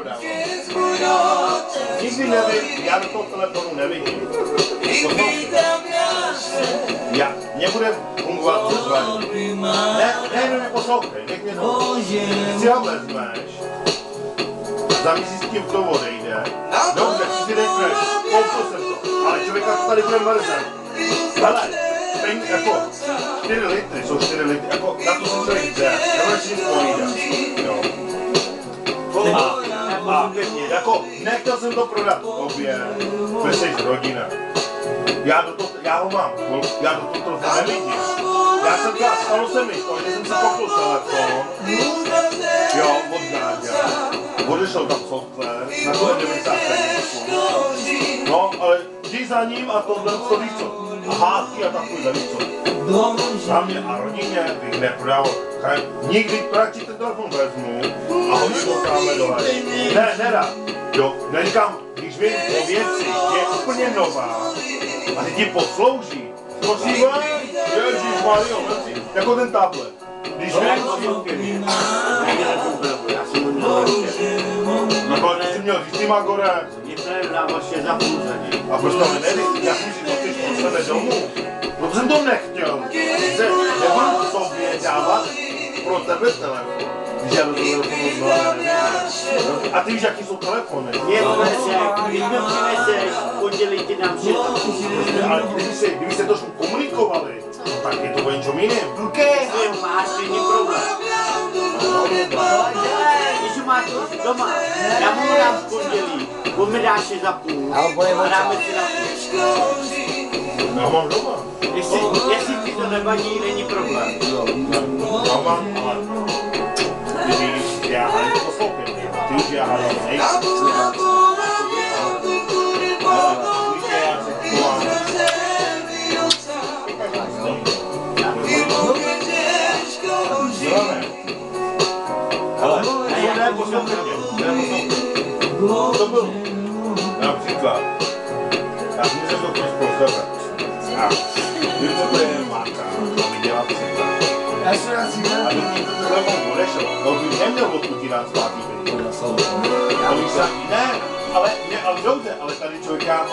neprodávám. Nikdy nevím, já do toho telefonu nevidím. Mně bude fungovat přezvaní. Ne, jenom neposlouchej, nech mě to. Když si ho vezmeš, za měsíc tím to odejde. Dobře, si řekneš, koupil jsem to, ale člověka tady bude mrzet. Hele, jako 4 litry, jsou 4 litry, jako na to se člověk jde, já si nic povídat. Jo. A pěkně, jako nechtěl jsem to prodat obě, protože jsi rodina. Já ho mám, já do toho telefonu nevidím. Stalo se mi to, že jsem si koupil telefon, jo, od Gáďa, odešel tam software, na to je 90 peněz. No, ale jdi za ním a tohle, to víš co, a hádky a takovýhle, víš co. Za mě a rodině bych neprodával, nikdy radši ten telefon vezmu a hodím ho tamhle do hry. Ne, nerad, jo, neříkám, když vím o věci, je úplně nová a ty ti poslouží, prosím vás, ježišmarjo, jako ten tablet. Když vím o věci, já jsem mu no, když jsi měl Říma Gore. Mě prodával 6 za půl řadí. A proč to nedej? Já jsem si to chceš pro sebe domů. Proto jsem to nechtěl. Nebudu sobě dávat pro tebe telefon. Když já do telefonu znovu nevím. A ty víš, jaký jsou telefony? Mě přesek, když mi přineseš, pondělí ti dám 6 za půl. Ale kdybyste trošku komunikovali, no tak je to o něčem jiným. OK, máš, není problém. Když máš doma, já mu dám v pondělí, on mi dá 6 za půl a dáme si na půl. Já mám doma. Jestli ti to nevadí, není problém. Já mám, ale ty víš, já hádám to poslouchám. Ty už já hádám nejsem. Hele, ne, poslouchej mě, to bylo. Například, já jsem se to trošku pro sebe. A vím, co to je máka, a my dělat si tak. A když to telefon odešel, to bych neměl odkud ti dát zpátky. Ne, ale dobře, ale tady člověka